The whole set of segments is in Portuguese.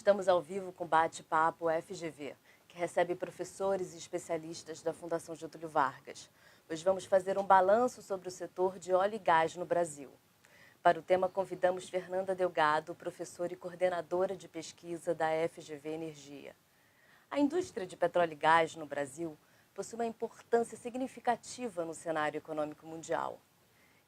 Estamos ao vivo com Bate-Papo FGV, que recebe professores e especialistas da Fundação Getúlio Vargas. Hoje vamos fazer um balanço sobre o setor de óleo e gás no Brasil. Para o tema, convidamos Fernanda Delgado, professora e coordenadora de pesquisa da FGV Energia. A indústria de petróleo e gás no Brasil possui uma importância significativa no cenário econômico mundial.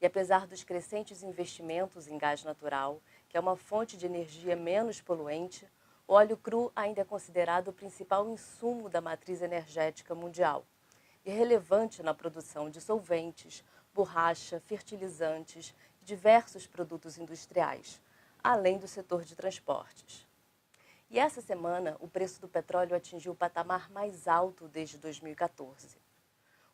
E apesar dos crescentes investimentos em gás natural, que é uma fonte de energia menos poluente, o óleo cru ainda é considerado o principal insumo da matriz energética mundial e relevante na produção de solventes, borracha, fertilizantes e diversos produtos industriais, além do setor de transportes. E essa semana, o preço do petróleo atingiu o patamar mais alto desde 2014.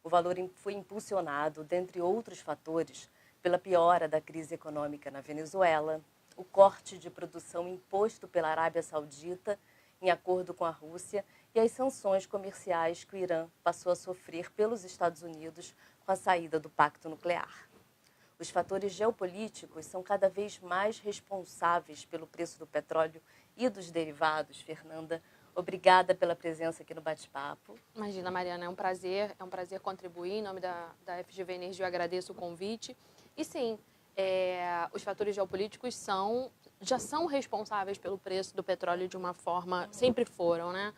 O valor foi impulsionado, dentre outros fatores, pela piora da crise econômica na Venezuela, o corte de produção imposto pela Arábia Saudita em acordo com a Rússia e as sanções comerciais que o Irã passou a sofrer pelos Estados Unidos com a saída do pacto nuclear. Os fatores geopolíticos são cada vez mais responsáveis pelo preço do petróleo e dos derivados. Fernanda, obrigada pela presença aqui no Bate-Papo. Imagina, Mariana, é um prazer contribuir. Em nome da FGV Energia, eu agradeço o convite. E sim, os fatores geopolíticos já são responsáveis pelo preço do petróleo de uma forma, sempre foram, né?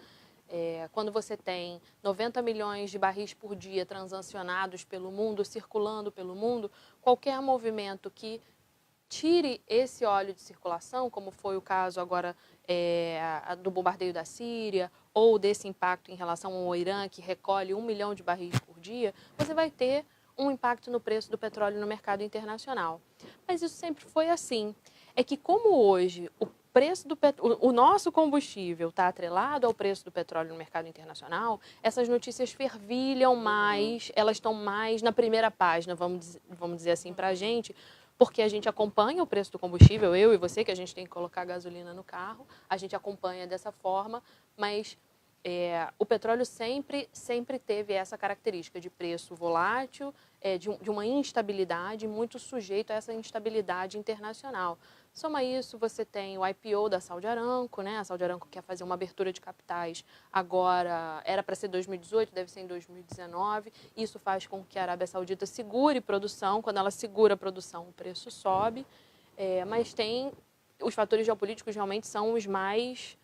Quando você tem 90 milhões de barris por dia transacionados pelo mundo, circulando pelo mundo, qualquer movimento que tire esse óleo de circulação, como foi o caso agora do bombardeio da Síria, ou desse impacto em relação ao Irã, que recolhe 1 milhão de barris por dia, você vai ter um impacto no preço do petróleo no mercado internacional. Mas isso sempre foi assim. É que como hoje o nosso combustível está atrelado ao preço do petróleo no mercado internacional, essas notícias fervilham mais, elas estão mais na primeira página, vamos dizer assim, para a gente, porque a gente acompanha o preço do combustível, eu e você, que a gente tem que colocar gasolina no carro, a gente acompanha dessa forma, mas o petróleo sempre teve essa característica de preço volátil, de uma instabilidade, muito sujeito a essa instabilidade internacional. Soma isso, você tem o IPO da Saudi Aramco, né? A Saudi Aramco quer fazer uma abertura de capitais agora, era para ser 2018, deve ser em 2019. Isso faz com que a Arábia Saudita segure produção. Quando ela segura a produção, o preço sobe. Mas os fatores geopolíticos realmente são os mais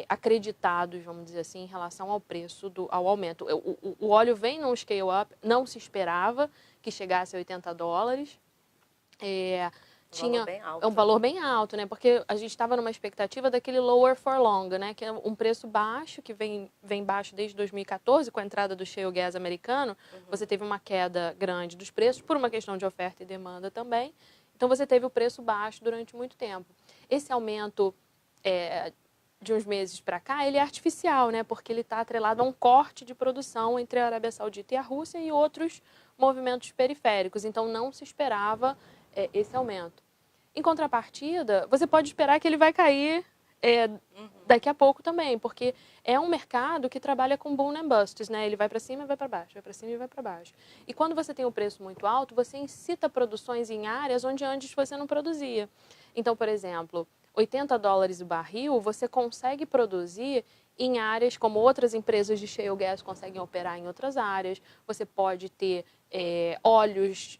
acreditados, vamos dizer assim, em relação ao preço, ao aumento. O óleo vem num scale-up, não se esperava que chegasse a $80. Um valor bem alto, né? Porque a gente estava numa expectativa daquele lower for long, né? Que é um preço baixo, que vem baixo desde 2014, com a entrada do shale gas americano. Você teve uma queda grande dos preços, por uma questão de oferta e demanda também. Então, você teve o preço baixo durante muito tempo. Esse aumento de uns meses para cá, ele é artificial, né? Porque ele está atrelado a um corte de produção entre a Arábia Saudita e a Rússia e outros movimentos periféricos. Então, não se esperava esse aumento. Em contrapartida, você pode esperar que ele vai cair daqui a pouco também, porque é um mercado que trabalha com boom and busts, né? Ele vai para cima e vai para baixo, vai para cima e vai para baixo. E quando você tem um preço muito alto, você incita produções em áreas onde antes você não produzia. Então, por exemplo, $80 o barril, você consegue produzir em áreas como outras empresas de shale gas conseguem operar em outras áreas. Você pode ter óleos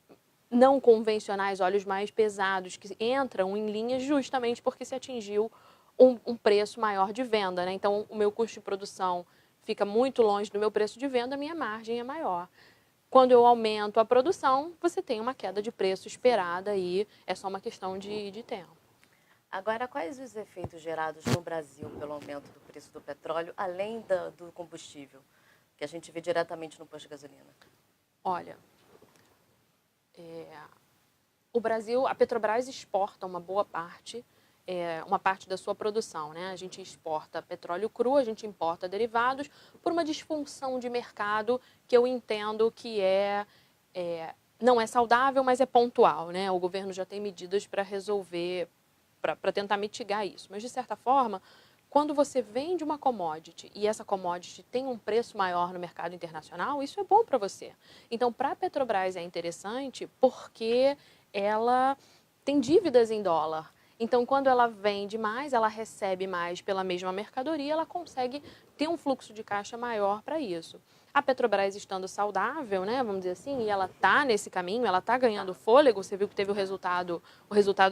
não convencionais, óleos mais pesados, que entram em linha justamente porque se atingiu um preço maior de venda, né? Então, o meu custo de produção fica muito longe do meu preço de venda, a minha margem é maior. Quando eu aumento a produção, você tem uma queda de preço esperada e é só uma questão de tempo. Agora, quais os efeitos gerados no Brasil pelo aumento do preço do petróleo, além do combustível, que a gente vê diretamente no posto de gasolina? Olha, o Brasil, a Petrobras exporta uma boa parte, uma parte da sua produção, né? A gente exporta petróleo cru, a gente importa derivados por uma disfunção de mercado que eu entendo que não é saudável, mas é pontual, né? O governo já tem medidas para resolver, para tentar mitigar isso. Mas, de certa forma, quando você vende uma commodity e essa commodity tem um preço maior no mercado internacional, isso é bom para você. Então, para a Petrobras é interessante porque ela tem dívidas em dólar. Então, quando ela vende mais, ela recebe mais pela mesma mercadoria, ela consegue ter um fluxo de caixa maior para isso. A Petrobras estando saudável, né, vamos dizer assim, e ela está nesse caminho, ela está ganhando fôlego, você viu que teve o resultado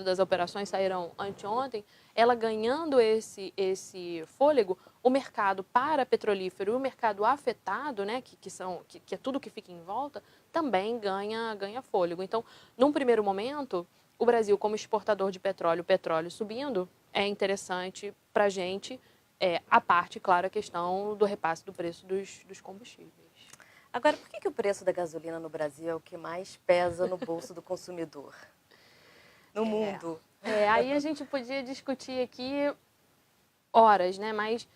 das operações saíram anteontem, ela ganhando esse fôlego, o mercado para petrolífero e o mercado afetado, né, que é tudo que fica em volta, também ganha fôlego. Então, num primeiro momento, o Brasil como exportador de petróleo, o petróleo subindo, é interessante para a gente, a parte, claro, a questão do repasse do preço dos combustíveis. Agora, por que o preço da gasolina no Brasil é o que mais pesa no bolso do consumidor? No mundo. Aí a gente podia discutir aqui horas, né? Mas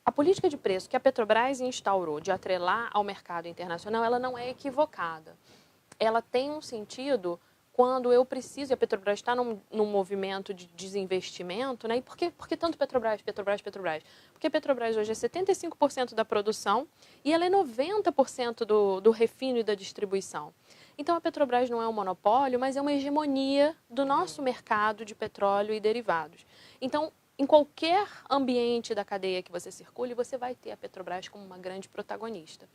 a política de preço que a Petrobras instaurou de atrelar ao mercado internacional, ela não é equivocada. Ela tem um sentido quando eu preciso, e a Petrobras está num movimento de desinvestimento, né? E por que tanto Petrobras? Porque a Petrobras hoje é 75% da produção e ela é 90% do refino e da distribuição. Então, a Petrobras não é um monopólio, mas é uma hegemonia do nosso mercado de petróleo e derivados. Então, em qualquer ambiente da cadeia que você circule, você vai ter a Petrobras como uma grande protagonista.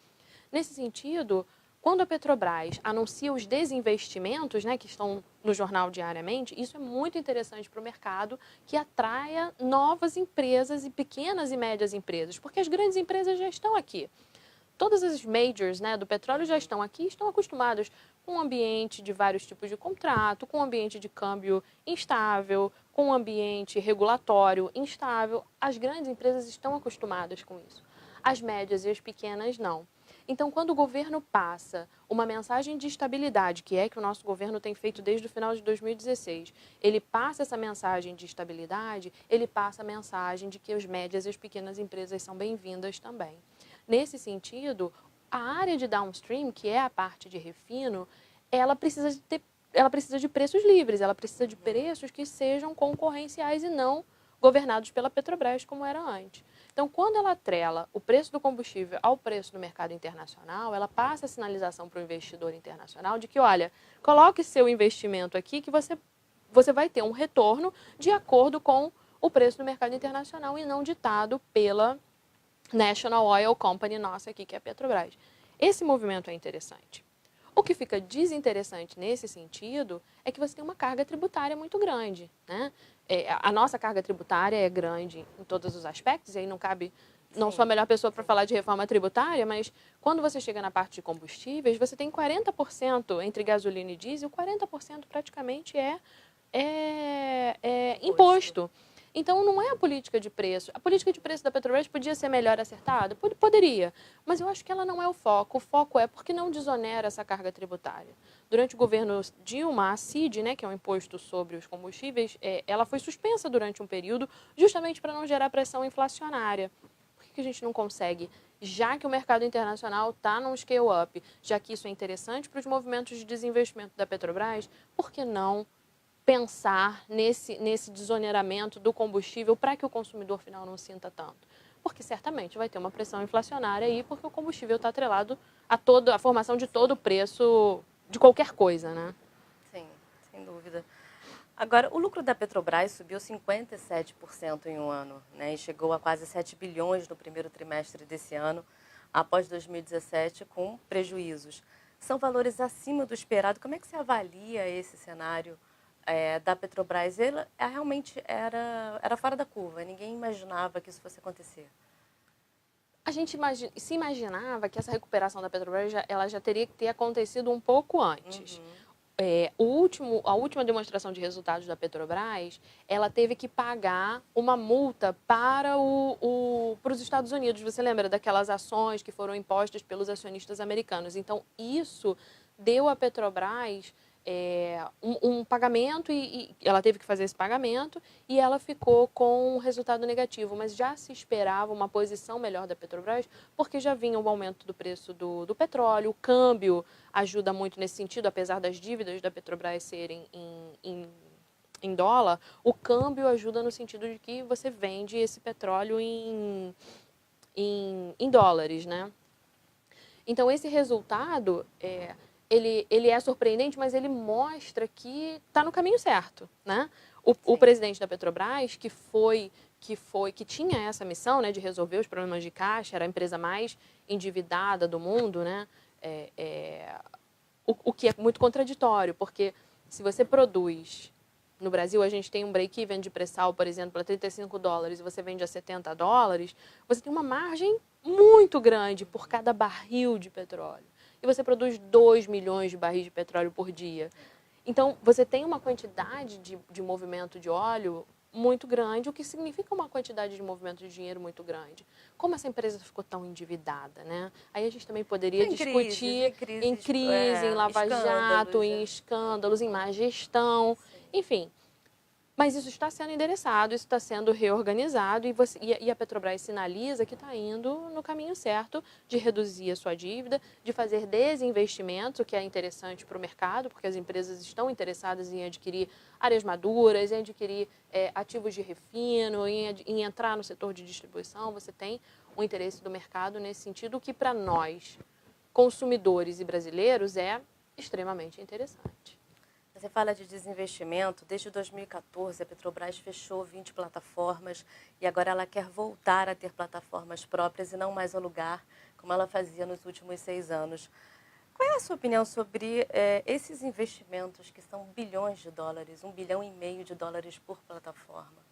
Nesse sentido, quando a Petrobras anuncia os desinvestimentos, né, que estão no jornal diariamente, isso é muito interessante para o mercado, que atraia novas empresas e pequenas e médias empresas, porque as grandes empresas já estão aqui. Todas as majors, né, do petróleo já estão aqui, estão acostumados com um ambiente de vários tipos de contrato, com um ambiente de câmbio instável, com um ambiente regulatório instável. As grandes empresas estão acostumadas com isso. As médias e as pequenas não. Então, quando o governo passa uma mensagem de estabilidade, que é que o nosso governo tem feito desde o final de 2016, ele passa essa mensagem de estabilidade, ele passa a mensagem de que as médias e as pequenas empresas são bem-vindas também. Nesse sentido, a área de downstream, que é a parte de refino, ela precisa de preços livres, ela precisa de preços que sejam concorrenciais e não governados pela Petrobras, como era antes. Então, quando ela atrela o preço do combustível ao preço do mercado internacional, ela passa a sinalização para o investidor internacional de que, olha, coloque seu investimento aqui que você vai ter um retorno de acordo com o preço do mercado internacional e não ditado pela National Oil Company nossa aqui, que é a Petrobras. Esse movimento é interessante. O que fica desinteressante nesse sentido é que você tem uma carga tributária muito grande, né? A nossa carga tributária é grande em todos os aspectos, e aí não sou a melhor pessoa para falar de reforma tributária, mas quando você chega na parte de combustíveis, você tem 40% entre gasolina e diesel, 40% praticamente é imposto. Então, não é a política de preço. A política de preço da Petrobras podia ser melhor acertada? Poderia, mas eu acho que ela não é o foco. O foco é porque não desonera essa carga tributária. Durante o governo Dilma, a CID, né, que é um imposto sobre os combustíveis, ela foi suspensa durante um período justamente para não gerar pressão inflacionária. Por que a gente não consegue? Já que o mercado internacional está num scale-up, já que isso é interessante para os movimentos de desinvestimento da Petrobras, por que não pensar nesse desoneramento do combustível para que o consumidor final não sinta tanto? Porque certamente vai ter uma pressão inflacionária aí, porque o combustível está atrelado a formação de todo o preço de qualquer coisa, né? Sim, sem dúvida. Agora, o lucro da Petrobras subiu 57% em um ano, né? E chegou a quase 7 bilhões no primeiro trimestre desse ano, após 2017, com prejuízos. São valores acima do esperado. Como é que você avalia esse cenário da Petrobras? Ele realmente era fora da curva, ninguém imaginava que isso fosse acontecer. A gente se imaginava que essa recuperação da Petrobras ela já teria que ter acontecido um pouco antes. A última demonstração de resultados da Petrobras, ela teve que pagar uma multa para os Estados Unidos. Você lembra daquelas ações que foram impostas pelos acionistas americanos? Então, isso deu à Petrobras um pagamento e ela teve que fazer esse pagamento e ela ficou com um resultado negativo, mas já se esperava uma posição melhor da Petrobras porque já vinha o aumento do preço do petróleo, o câmbio ajuda muito nesse sentido, apesar das dívidas da Petrobras serem em dólar, o câmbio ajuda no sentido de que você vende esse petróleo em dólares, né? Então, esse resultado ele é surpreendente, mas ele mostra que está no caminho certo, né? O presidente da Petrobras, que tinha essa missão, né, de resolver os problemas de caixa, era a empresa mais endividada do mundo, né? O que é muito contraditório, porque se você produz... No Brasil, a gente tem um break-even de pré-sal, por exemplo, a $35 e você vende a $70, você tem uma margem muito grande por cada barril de petróleo. E você produz 2 milhões de barris de petróleo por dia. Então, você tem uma quantidade de movimento de óleo muito grande, o que significa uma quantidade de movimento de dinheiro muito grande. Como essa empresa ficou tão endividada, né? Aí a gente também poderia discutir em crise, em lava-jato, em escândalos, em má gestão, enfim. Mas isso está sendo endereçado, isso está sendo reorganizado e a Petrobras sinaliza que está indo no caminho certo de reduzir a sua dívida, de fazer desinvestimentos, o que é interessante para o mercado, porque as empresas estão interessadas em adquirir áreas maduras, em adquirir ativos de refino, em entrar no setor de distribuição. Você tem um interesse do mercado nesse sentido, o que para nós, consumidores e brasileiros, é extremamente interessante. Você fala de desinvestimento. Desde 2014, a Petrobras fechou 20 plataformas e agora ela quer voltar a ter plataformas próprias e não mais alugar, como ela fazia nos últimos 6 anos. Qual é a sua opinião sobre esses investimentos que são bilhões de dólares, $1,5 bilhão por plataforma?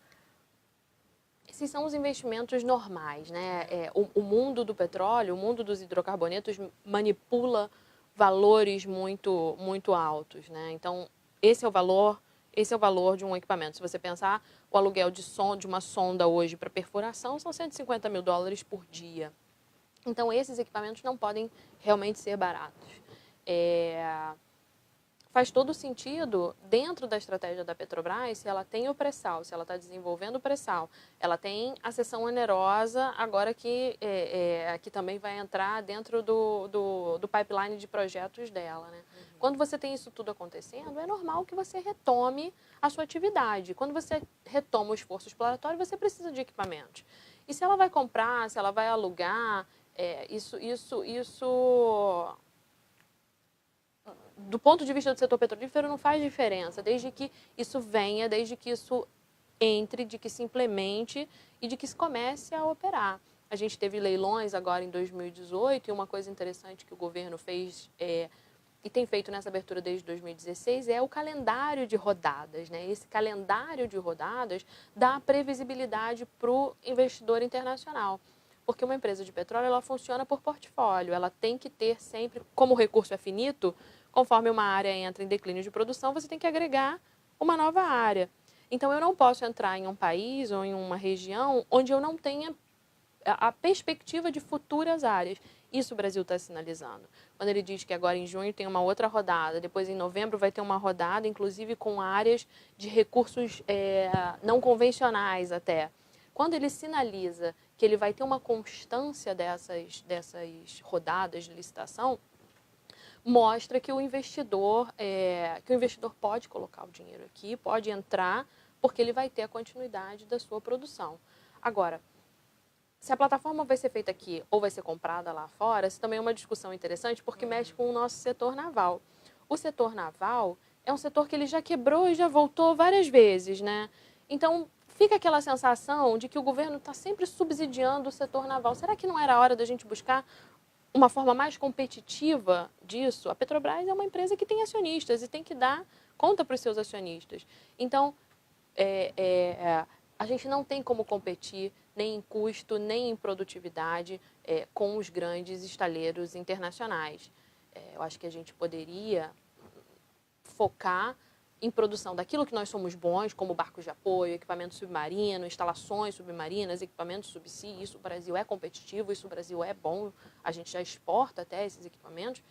Esses são os investimentos normais, né? O mundo do petróleo, o mundo dos hidrocarbonetos manipula valores muito, muito altos, né? Então, esse é o valor de um equipamento. Se você pensar, o aluguel de uma sonda hoje para perfuração são $150 mil por dia. Então, esses equipamentos não podem realmente ser baratos. Faz todo sentido, dentro da estratégia da Petrobras, se ela tem o pré-sal, se ela está desenvolvendo o pré-sal, ela tem a seção onerosa, agora que também vai entrar dentro do pipeline de projetos dela, né? Quando você tem isso tudo acontecendo, é normal que você retome a sua atividade. Quando você retoma o esforço exploratório, você precisa de equipamentos. E se ela vai comprar, se ela vai alugar, isso do ponto de vista do setor petrolífero, não faz diferença, desde que isso venha, desde que isso entre, de que se implemente e de que se comece a operar. A gente teve leilões agora em 2018 e uma coisa interessante que o governo fez e tem feito nessa abertura desde 2016 é o calendário de rodadas, né? Esse calendário de rodadas dá previsibilidade para o investidor internacional. Porque uma empresa de petróleo, ela funciona por portfólio, ela tem que ter sempre, como o recurso é finito, conforme uma área entra em declínio de produção, você tem que agregar uma nova área. Então, eu não posso entrar em um país ou em uma região onde eu não tenha a perspectiva de futuras áreas. Isso o Brasil está sinalizando. Quando ele diz que agora em junho tem uma outra rodada, depois em novembro vai ter uma rodada, inclusive com áreas de recursos não convencionais até. Quando ele sinaliza que ele vai ter uma constância dessas rodadas de licitação, mostra que o investidor pode colocar o dinheiro aqui, pode entrar, porque ele vai ter a continuidade da sua produção. Agora, se a plataforma vai ser feita aqui ou vai ser comprada lá fora, isso também é uma discussão interessante, porque mexe com o nosso setor naval. O setor naval é um setor que ele já quebrou e já voltou várias vezes, né? Então, fica aquela sensação de que o governo está sempre subsidiando o setor naval. Será que não era a hora da gente buscar uma forma mais competitiva disso? A Petrobras é uma empresa que tem acionistas e tem que dar conta para os seus acionistas. Então, a gente não tem como competir nem em custo, nem em produtividade com os grandes estaleiros internacionais. Eu acho que a gente poderia focar em produção daquilo que nós somos bons, como barcos de apoio, equipamento submarino, instalações submarinas, equipamentos subsea. Isso o Brasil é competitivo, isso o Brasil é bom, a gente já exporta até esses equipamentos.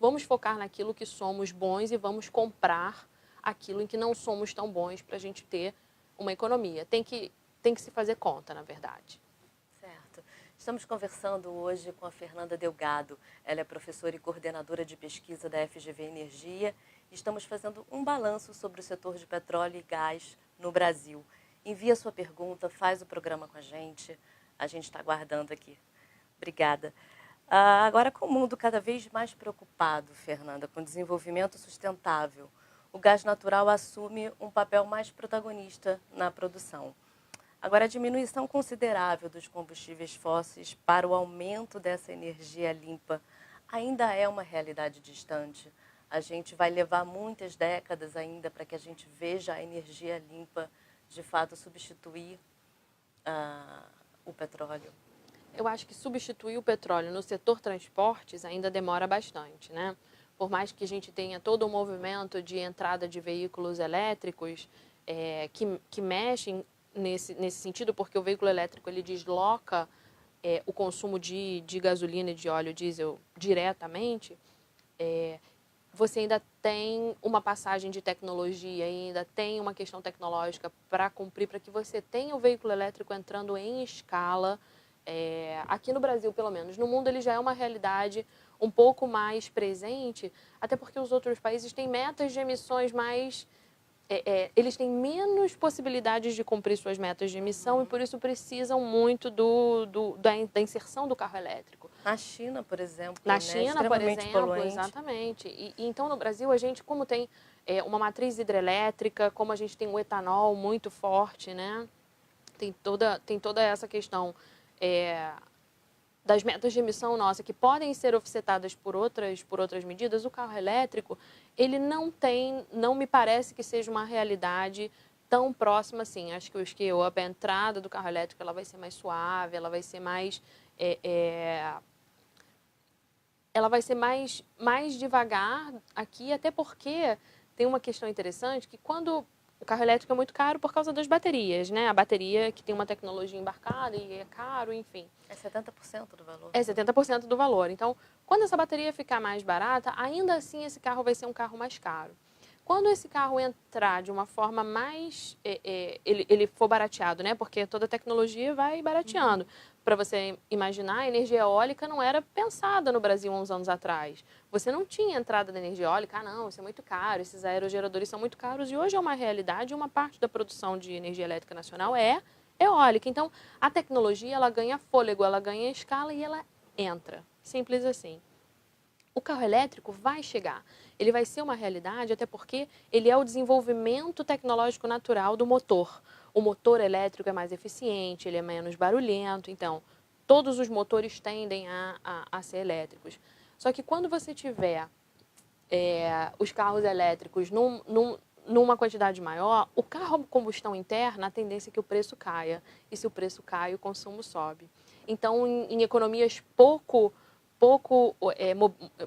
Vamos focar naquilo que somos bons e vamos comprar aquilo em que não somos tão bons para a gente ter uma economia. Tem que se fazer conta, na verdade. Certo. Estamos conversando hoje com a Fernanda Delgado. Ela é professora e coordenadora de pesquisa da FGV Energia. Estamos fazendo um balanço sobre o setor de petróleo e gás no Brasil. Envia sua pergunta, faz o programa com a gente está aguardando aqui. Obrigada. Agora, com o mundo cada vez mais preocupado, Fernanda, com o desenvolvimento sustentável, o gás natural assume um papel mais protagonista na produção. Agora, a diminuição considerável dos combustíveis fósseis para o aumento dessa energia limpa ainda é uma realidade distante. A gente vai levar muitas décadas ainda para que a gente veja a energia limpa de fato substituir o petróleo. Eu acho que substituir o petróleo no setor transportes ainda demora bastante, né? Por mais que a gente tenha todo o movimento de entrada de veículos elétricos que mexem nesse sentido, porque o veículo elétrico ele desloca o consumo de gasolina e de óleo diesel diretamente, você ainda tem uma passagem de tecnologia, ainda tem uma questão tecnológica para cumprir, para que você tenha o veículo elétrico entrando em escala. Aqui no Brasil, pelo menos. No mundo, ele já é uma realidade um pouco mais presente, até porque os outros países têm metas de emissões mais... eles têm menos possibilidades de cumprir suas metas de emissão e, por isso, precisam muito da inserção do carro elétrico. Na China, por exemplo, Na né? China, por exemplo, poluente. exatamente. E então, no Brasil, a gente, como tem uma matriz hidrelétrica, como a gente tem o etanol muito forte, né? Tem toda essa questão das metas de emissão nossa, que podem ser offsetadas por outras medidas. O carro elétrico, ele não me parece que seja uma realidade tão próxima assim. Acho que o scale-up, a entrada do carro elétrico, ela vai ser mais suave, ela vai ser mais... ela vai ser mais devagar aqui, até porque tem uma questão interessante, que quando o carro elétrico é muito caro por causa das baterias, né? A bateria que tem uma tecnologia embarcada e é caro, enfim. É 70% do valor. É 70% do valor. Então, quando essa bateria ficar mais barata, ainda assim esse carro vai ser um carro mais caro. Quando esse carro entrar de uma forma mais... ele for barateado, né? Porque toda a tecnologia vai barateando. Para você imaginar, a energia eólica não era pensada no Brasil há uns anos atrás. Você não tinha entrada da energia eólica, não, isso é muito caro, esses aerogeradores são muito caros. E hoje é uma realidade, uma parte da produção de energia elétrica nacional é eólica. Então, a tecnologia, ela ganha fôlego, ela ganha escala e ela entra. Simples assim. O carro elétrico vai chegar. Ele vai ser uma realidade, até porque ele é o desenvolvimento tecnológico natural do motor. O motor elétrico é mais eficiente, ele é menos barulhento, então todos os motores tendem a ser elétricos. Só que quando você tiver os carros elétricos numa quantidade maior, o carro a combustão interna, a tendência é que o preço caia. E se o preço cai, o consumo sobe. Então, em economias pouco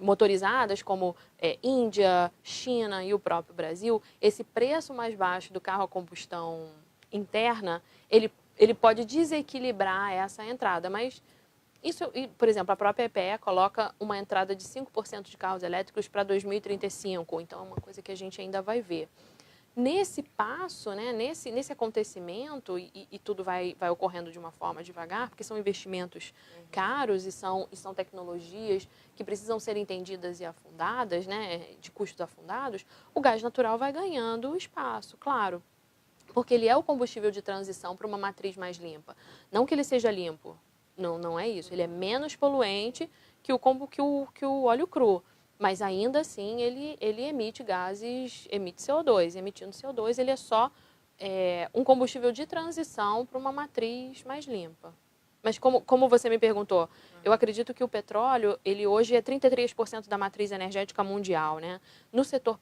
motorizadas, como Índia, China e o próprio Brasil, esse preço mais baixo do carro a combustão interna, ele pode desequilibrar essa entrada. Mas isso, por exemplo, a própria EPE coloca uma entrada de 5% de carros elétricos para 2035, então é uma coisa que a gente ainda vai ver. Nesse passo, né, nesse acontecimento, e tudo vai ocorrendo de uma forma devagar, porque são investimentos caros e são tecnologias que precisam ser entendidas e afundadas, né, de custos afundados, o gás natural vai ganhando espaço, claro, porque ele é o combustível de transição para uma matriz mais limpa. Não que ele seja limpo, não é isso, ele é menos poluente que o óleo cru. Mas ainda assim ele emite gases, emite CO2. Emitindo CO2, ele é só um combustível de transição para uma matriz mais limpa. Mas como você me perguntou, eu acredito que o petróleo, ele hoje é 33% da matriz energética mundial, né? No setor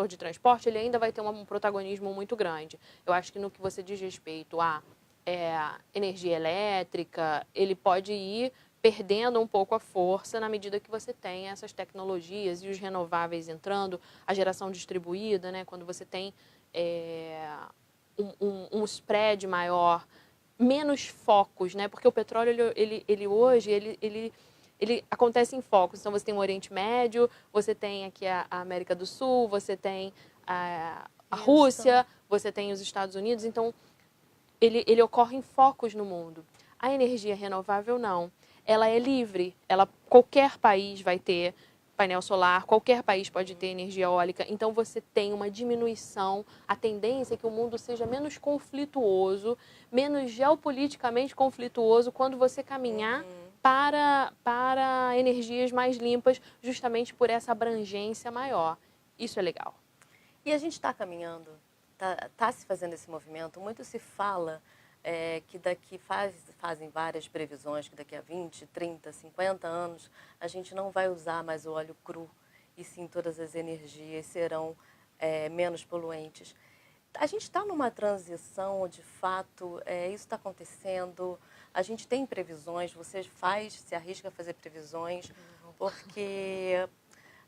de transporte, ele ainda vai ter um protagonismo muito grande. Eu acho que no que você diz respeito à energia elétrica, ele pode ir perdendo um pouco a força na medida que você tem essas tecnologias e os renováveis entrando, a geração distribuída, né? Quando você tem um spread maior, menos focos, né? Porque o petróleo, ele hoje, ele acontece em focos. Então, você tem o Oriente Médio, você tem aqui a América do Sul, você tem a Rússia, você tem os Estados Unidos. Então, ele ocorre em focos no mundo. A energia renovável, não. Ela é livre, qualquer país vai ter painel solar, qualquer país pode ter energia eólica, então você tem uma diminuição, a tendência é que o mundo seja menos conflituoso, menos geopoliticamente conflituoso quando você caminhar para energias mais limpas, justamente por essa abrangência maior. Isso é legal. E a gente está caminhando, tá se fazendo esse movimento. Muito se fala que fazem várias previsões que daqui a 20, 30, 50 anos a gente não vai usar mais o óleo cru e sim todas as energias serão menos poluentes. A gente está numa transição, de fato, isso está acontecendo. A gente tem previsões, você se arrisca a fazer previsões, porque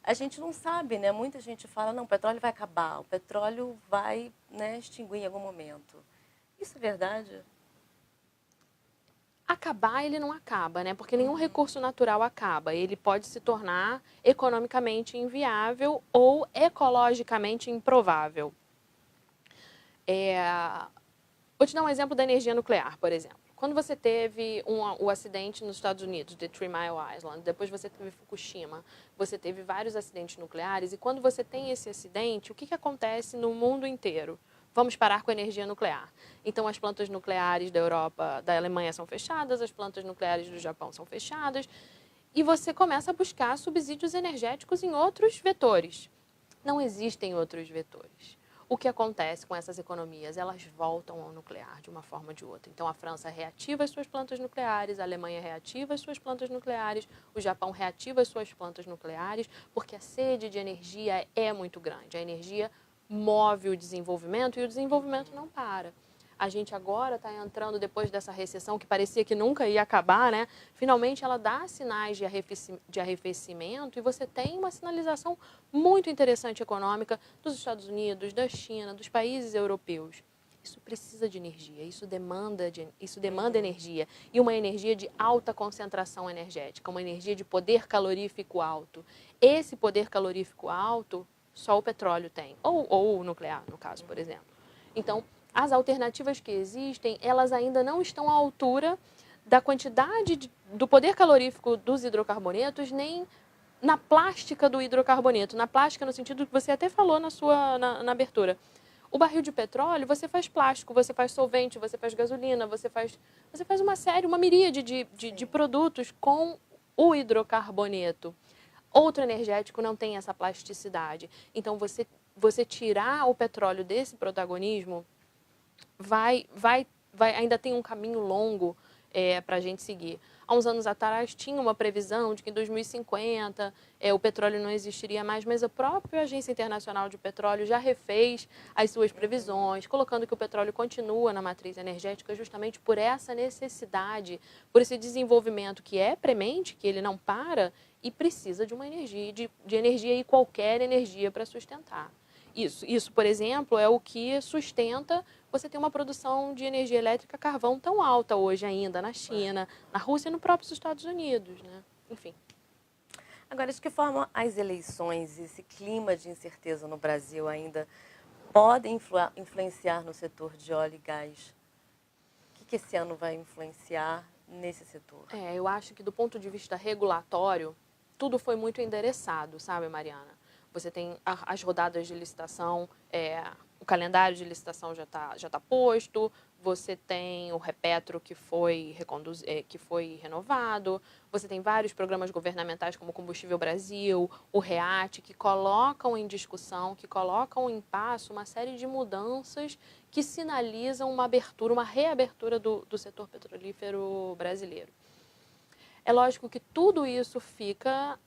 a gente não sabe, né? Muita gente fala, não, o petróleo vai acabar, o petróleo vai, né, extinguir em algum momento. Isso é verdade? Acabar, ele não acaba, né? Porque nenhum recurso natural acaba. Ele pode se tornar economicamente inviável ou ecologicamente improvável. Vou te dar um exemplo da energia nuclear, por exemplo. Quando você teve o acidente nos Estados Unidos, de Three Mile Island, depois você teve Fukushima, você teve vários acidentes nucleares, e quando você tem esse acidente, o que acontece no mundo inteiro? Vamos parar com a energia nuclear. Então, as plantas nucleares da Europa, da Alemanha são fechadas, as plantas nucleares do Japão são fechadas, e você começa a buscar subsídios energéticos em outros vetores. Não existem outros vetores. O que acontece com essas economias? Elas voltam ao nuclear de uma forma ou de outra. Então, a França reativa as suas plantas nucleares, a Alemanha reativa as suas plantas nucleares, o Japão reativa as suas plantas nucleares, porque a sede de energia é muito grande. A energia move o desenvolvimento e o desenvolvimento não para. A gente agora está entrando, depois dessa recessão que parecia que nunca ia acabar, né? Finalmente ela dá sinais de arrefecimento e você tem uma sinalização muito interessante econômica dos Estados Unidos, da China, dos países europeus. Isso precisa de energia, isso demanda energia. E uma energia de alta concentração energética, uma energia de poder calorífico alto. Esse poder calorífico alto, só o petróleo tem, ou o nuclear, no caso, por exemplo. Então, as alternativas que existem, elas ainda não estão à altura da quantidade do poder calorífico dos hidrocarbonetos, nem na plástica do hidrocarboneto. Na plástica, no sentido que você até falou na abertura. O barril de petróleo, você faz plástico, você faz solvente, você faz gasolina, você faz uma miríade de produtos com o hidrocarboneto. Outro energético não tem essa plasticidade. Então, você tirar o petróleo desse protagonismo ainda tem um caminho longo para a gente seguir. Há uns anos atrás tinha uma previsão de que em 2050 o petróleo não existiria mais, mas a própria Agência Internacional de Petróleo já refez as suas previsões, colocando que o petróleo continua na matriz energética justamente por essa necessidade, por esse desenvolvimento que é premente, que ele não para e precisa de uma energia, de energia e qualquer energia para sustentar. Isso, por exemplo, é o que sustenta você ter uma produção de energia elétrica a carvão tão alta hoje ainda na China, na Rússia e nos próprios Estados Unidos, né? Enfim. Agora, de que forma as eleições, esse clima de incerteza no Brasil ainda podem influenciar no setor de óleo e gás? O que esse ano vai influenciar nesse setor? Eu acho que do ponto de vista regulatório, tudo foi muito endereçado, sabe, Mariana? Você tem as rodadas de licitação, o calendário de licitação já tá posto, você tem o Repetro que foi renovado, você tem vários programas governamentais como o Combustível Brasil, o REAT, que colocam em discussão, que colocam em passo uma série de mudanças que sinalizam uma reabertura do setor petrolífero brasileiro. É lógico que tudo isso fica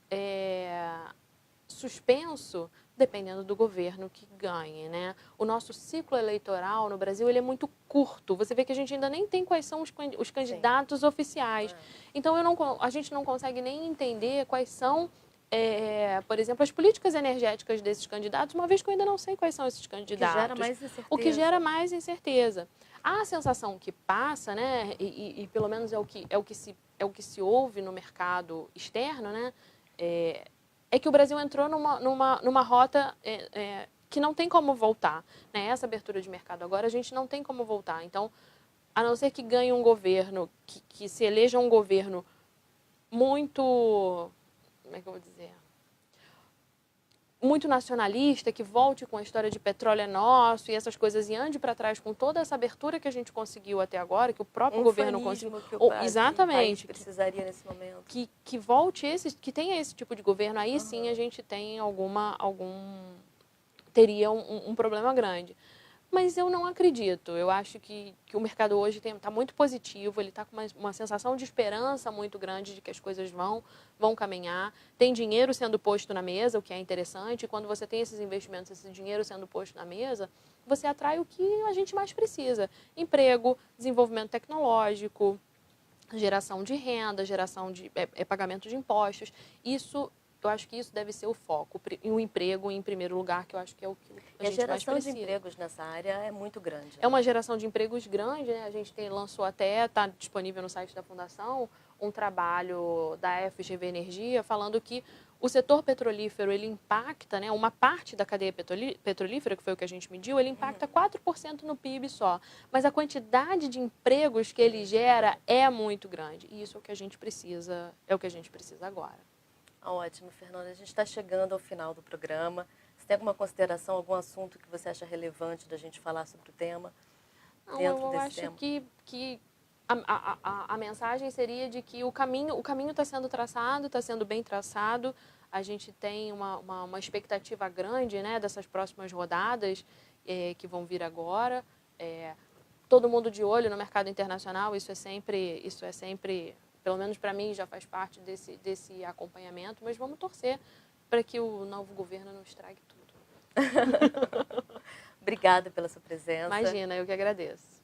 suspenso dependendo do governo que ganhe, né? O nosso ciclo eleitoral no Brasil ele é muito curto. Você vê que a gente ainda nem tem quais são os candidatos oficiais. Então, a gente não consegue nem entender quais são, por exemplo, as políticas energéticas desses candidatos, uma vez que eu ainda não sei quais são esses candidatos. O que gera mais incerteza. O que gera mais incerteza. A sensação que passa, né, e pelo menos é o que se ouve no mercado externo, né, é que o Brasil entrou numa rota que não tem como voltar. Né? Essa abertura de mercado agora, a gente não tem como voltar. Então, a não ser que ganhe um governo, que se eleja um governo muito... Como é que eu vou dizer? muito nacionalista, que volte com a história de petróleo é nosso e essas coisas e ande para trás com toda essa abertura que a gente conseguiu até agora, que o próprio governo conseguiu. Que o Exatamente. país precisaria nesse momento. Que volte que tenha esse tipo de governo, aí sim a gente tem teria um problema grande. Mas eu não acredito. Eu acho que o mercado hoje está muito positivo, ele está com uma sensação de esperança muito grande de que as coisas vão caminhar. Tem dinheiro sendo posto na mesa, o que é interessante. E quando você tem esses investimentos, esse dinheiro sendo posto na mesa, você atrai o que a gente mais precisa. Emprego, desenvolvimento tecnológico, geração de renda, geração de pagamento de impostos. Eu acho que isso deve ser o foco. E o emprego, em primeiro lugar, que eu acho que é o que a gente mais precisa. A geração de empregos nessa área é muito grande. É uma geração de empregos grande, né? A gente lançou até, está disponível no site da Fundação, um trabalho da FGV Energia falando que o setor petrolífero, ele impacta, né, uma parte da cadeia petrolífera, que foi o que a gente mediu, ele impacta 4% no PIB só. Mas a quantidade de empregos que ele gera é muito grande. E isso é o que a gente precisa, agora. Ótimo, Fernanda. A gente está chegando ao final do programa. Você tem alguma consideração, algum assunto que você acha relevante da gente falar sobre o tema? Não, eu acho que a mensagem seria de que o caminho está sendo traçado, está sendo bem traçado. A gente tem uma expectativa grande, né, dessas próximas rodadas que vão vir agora. Todo mundo de olho no mercado internacional, isso é sempre, pelo menos para mim, já faz parte desse acompanhamento, mas vamos torcer para que o novo governo não estrague tudo. Obrigada pela sua presença. Imagina, eu que agradeço.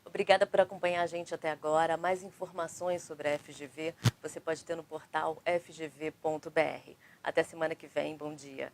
Obrigada por acompanhar a gente até agora. Mais informações sobre a FGV você pode ter no portal fgv.br. Até semana que vem. Bom dia.